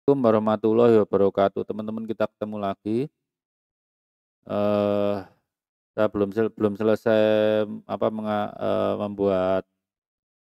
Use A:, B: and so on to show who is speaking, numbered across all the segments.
A: Assalamualaikum warahmatullahi wabarakatuh. Teman-teman, kita ketemu lagi. Eh, saya belum selesai membuat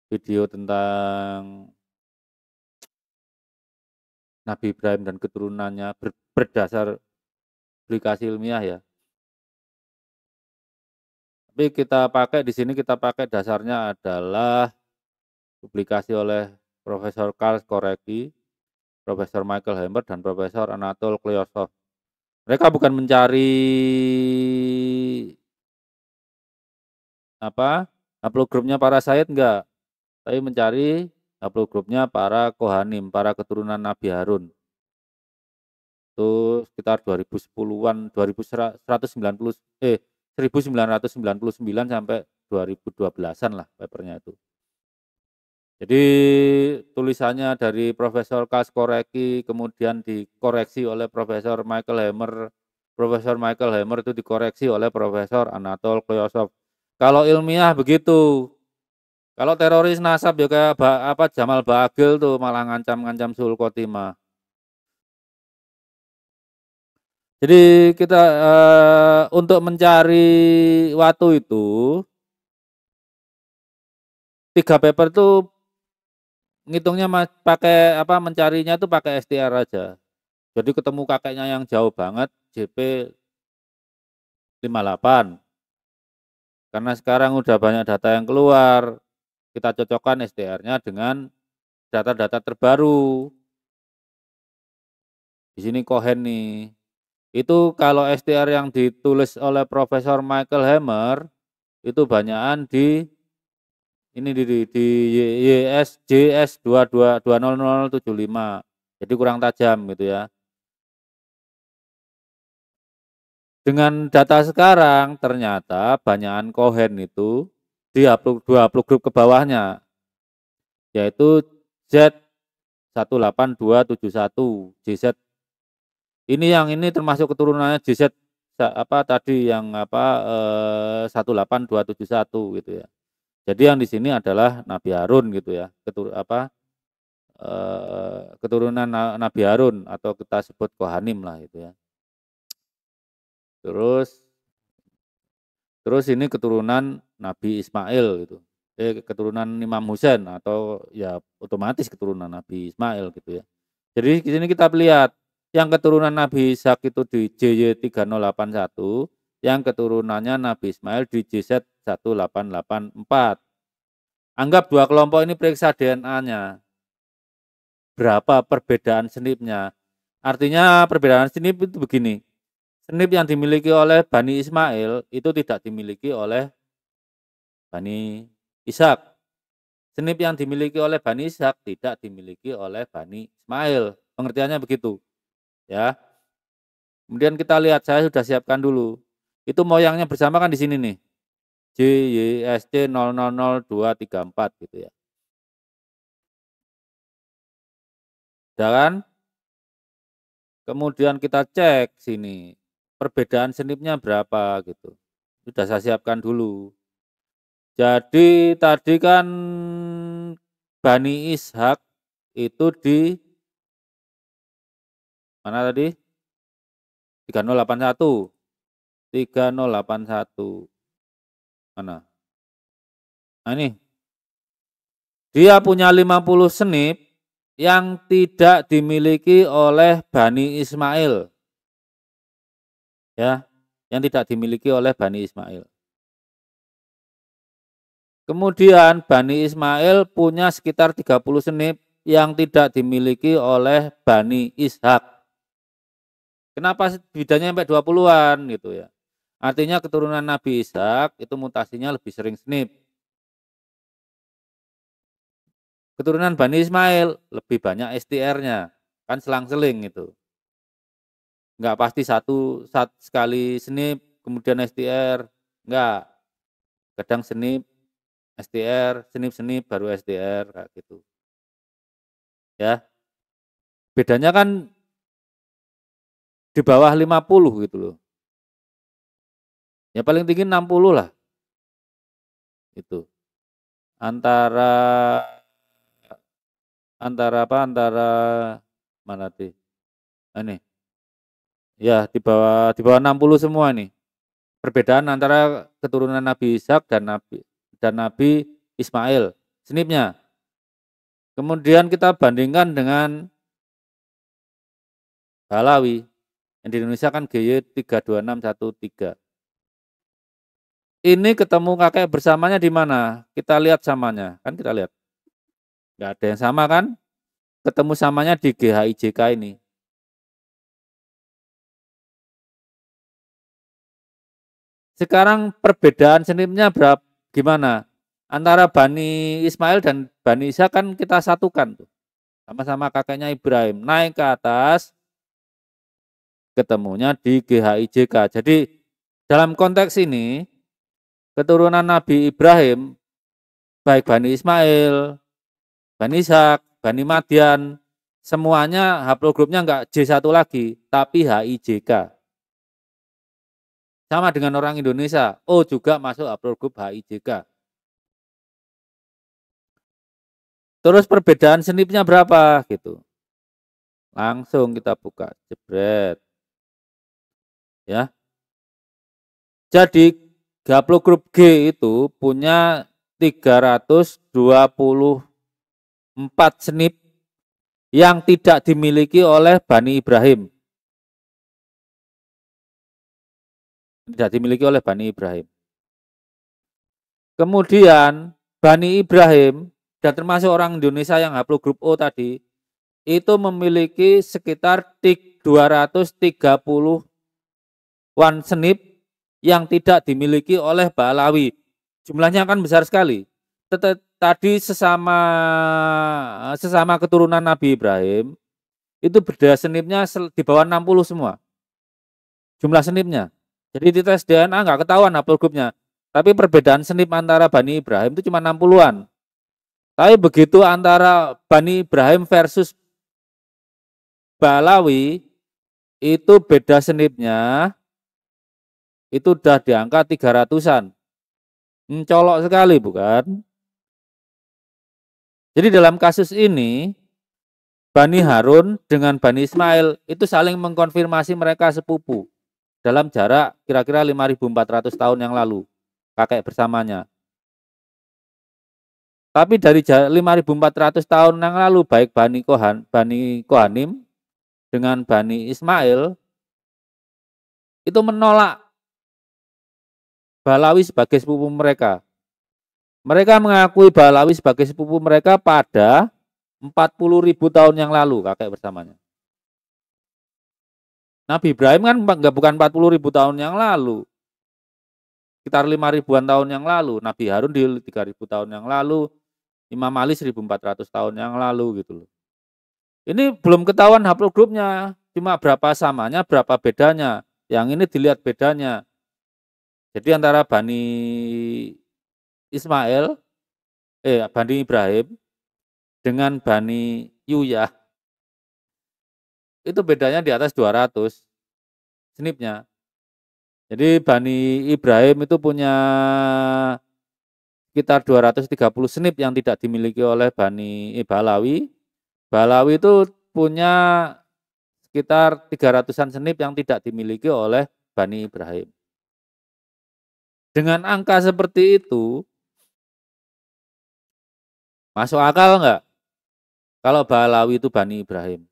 A: video tentang Nabi Ibrahim dan keturunannya berdasar publikasi ilmiah ya. Tapi kita pakai dasarnya adalah publikasi oleh Profesor Karl Koreki, Profesor Michael Hammer, dan Profesor Anatol Kleosov. Mereka bukan mencari haplogrupnya para Sayyid enggak, tapi mencari haplogrupnya para Kohanim, para keturunan Nabi Harun. Itu sekitar 2010-an, 1999 sampai 2012-an lah papernya itu. Jadi tulisannya dari Profesor Kaskoreki kemudian dikoreksi oleh Profesor Michael Hammer. Profesor Michael Hammer itu dikoreksi oleh Profesor Anatol Kleosov. Kalau ilmiah begitu. Kalau teroris nasab ya kayak Jamal Bagil tuh malah ngancam-ngancam Suhul Khotimah. Jadi kita untuk mencari waktu itu 3 paper tuh ngitungnya pakai mencarinya tuh pakai STR aja. Jadi ketemu kakeknya yang jauh banget JP 58. Karena sekarang udah banyak data yang keluar, kita cocokkan STR-nya dengan data-data terbaru. Di sini Cohen nih. Itu kalau STR yang ditulis oleh Profesor Michael Hammer itu banyakan di ini di JS 20075. Jadi kurang tajam gitu ya. Dengan data sekarang ternyata banyakan Cohen itu di dua haplogroup ke bawahnya yaitu Z18271 JZ. Ini termasuk keturunannya JZ tadi yang 18271 gitu ya. Jadi yang di sini adalah Nabi Harun gitu ya. Keturunan Nabi Harun atau kita sebut Kohanim lah gitu ya. Terus ini keturunan Nabi Ismail gitu. Keturunan Imam Husain atau ya otomatis keturunan Nabi Ismail gitu ya. Jadi di sini kita lihat yang keturunan Nabi Ishak itu di JY3081, yang keturunannya Nabi Ismail di JZ1884. Anggap dua kelompok ini periksa DNA-nya. Berapa perbedaan senipnya? Artinya perbedaan senip itu begini. Senip yang dimiliki oleh Bani Ismail itu tidak dimiliki oleh Bani Ishak. Senip yang dimiliki oleh Bani Ishak tidak dimiliki oleh Bani Ismail. Pengertiannya begitu. Ya. Kemudian kita lihat, saya sudah siapkan dulu. Itu moyangnya bersama kan di sini nih. JYSC 000234 gitu ya. Sudah kan? Kemudian kita cek sini. Perbedaan senipnya berapa gitu. Sudah saya siapkan dulu. Jadi tadi kan Bani Ishak itu di mana tadi? 3081. 3081. Mana? Nah ini. Dia punya 50 senip yang tidak dimiliki oleh Bani Ismail. Ya, yang tidak dimiliki oleh Bani Ismail. Kemudian Bani Ismail punya sekitar 30 senip yang tidak dimiliki oleh Bani Ishak. Kenapa bedanya sampai 20-an gitu ya? Artinya keturunan Nabi Ishak itu mutasinya lebih sering senip. Keturunan Bani Ismail lebih banyak STR-nya. Kan selang-seling itu. Enggak pasti satu sekali senip kemudian STR. Enggak. Kadang senip STR, senip baru STR kayak gitu. Ya. Bedanya kan di bawah 50 gitu loh. Ya paling tinggi 60 lah. Itu. Antara mana tadi? Ini, ya di bawah 60 semua nih. Perbedaan antara keturunan Nabi Ishak dan Nabi Ismail, senipnya. Kemudian kita bandingkan dengan Balawi. Yang di Indonesia kan GY 32613. Ini ketemu kakek bersamanya di mana? Kita lihat samanya, kan kita lihat. Nggak ada yang sama kan? Ketemu samanya di GHIJK ini. Sekarang perbedaan senipnya berapa? Gimana? Antara Bani Ismail dan Bani Isa kan kita satukan tuh. Sama-sama kakeknya Ibrahim. Naik ke atas, ketemunya di GHIJK. Jadi dalam konteks ini, keturunan Nabi Ibrahim, baik Bani Ismail, Bani Ishak, Bani Madian, semuanya haplogrupnya enggak J1 lagi, tapi HIJK. Sama dengan orang Indonesia, O juga masuk haplogrup HIJK. Terus perbedaan senipnya berapa gitu. Langsung kita buka, jebret. Ya. Jadi haplogrup G itu punya 324 senip yang tidak dimiliki oleh Bani Ibrahim. Tidak dimiliki oleh Bani Ibrahim. Kemudian Bani Ibrahim dan termasuk orang Indonesia yang haplogrup O tadi itu memiliki sekitar 230-an senip yang tidak dimiliki oleh Balawi. Jumlahnya kan besar sekali. Tadi sesama keturunan Nabi Ibrahim itu beda senipnya di bawah 60 semua. Jumlah senipnya. Jadi di tes DNA nggak ketahuan haplogrupnya. Tapi perbedaan senip antara Bani Ibrahim itu cuma 60-an. Tapi begitu antara Bani Ibrahim versus Balawi itu beda senipnya itu udah di angka 300-an. Mencolok sekali bukan? Jadi dalam kasus ini Bani Harun dengan Bani Ismail itu saling mengkonfirmasi mereka sepupu dalam jarak kira-kira 5.400 tahun yang lalu, kakek bersamanya. Tapi dari 5.400 tahun yang lalu baik Bani Kohanim dengan Bani Ismail itu menolak Balawi sebagai sepupu mereka. Mereka mengakui Balawi sebagai sepupu mereka pada 40.000 tahun yang lalu kakek bersamanya. Nabi Ibrahim kan bukan 40.000 tahun yang lalu. Sekitar 5.000-an tahun yang lalu. Nabi Harun di 3.000 tahun yang lalu. Imam Ali 1.400 tahun yang lalu gitu loh. Ini belum ketahuan haplogrupnya. Cuma berapa samanya, berapa bedanya. Yang ini dilihat bedanya. Jadi antara Bani Ismail, Bani Ibrahim dengan Bani Yuyah itu bedanya di atas 200 senipnya. Jadi Bani Ibrahim itu punya sekitar 230 senip yang tidak dimiliki oleh Bani Balawi. Balawi itu punya sekitar 300-an senip yang tidak dimiliki oleh Bani Ibrahim. Dengan angka seperti itu, masuk akal enggak? Kalau Balawi itu Bani Ibrahim.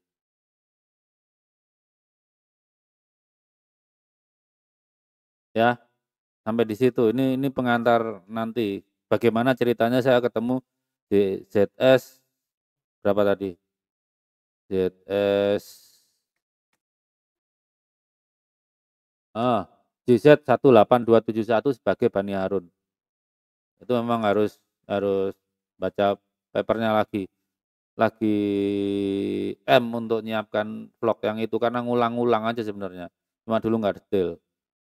A: Ya, sampai di situ. Ini pengantar nanti. Bagaimana ceritanya saya ketemu di ZS berapa tadi? ZS JZ 18271 sebagai Bani Harun. Itu memang harus baca papernya lagi M untuk nyiapkan vlog yang itu karena ngulang-ngulang aja sebenarnya. Cuma dulu nggak detail.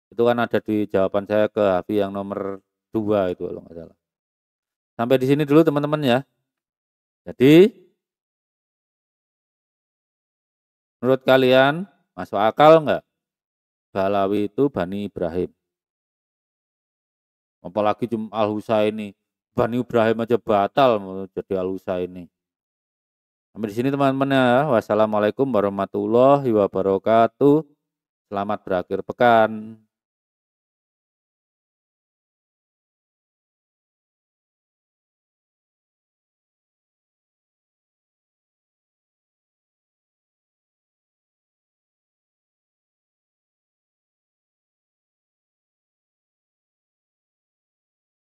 A: Itu kan ada di jawaban saya ke Hafi yang nomor 2 itu kalau nggak salah. Sampai di sini dulu teman-teman ya. Jadi menurut kalian masuk akal nggak Balawi itu Bani Ibrahim? Apalagi cuma Al-Husaini. Bani Ibrahim aja batal mau jadi Al-Husaini. Sampai di sini teman-teman ya. Wassalamualaikum warahmatullahi wabarakatuh. Selamat berakhir pekan.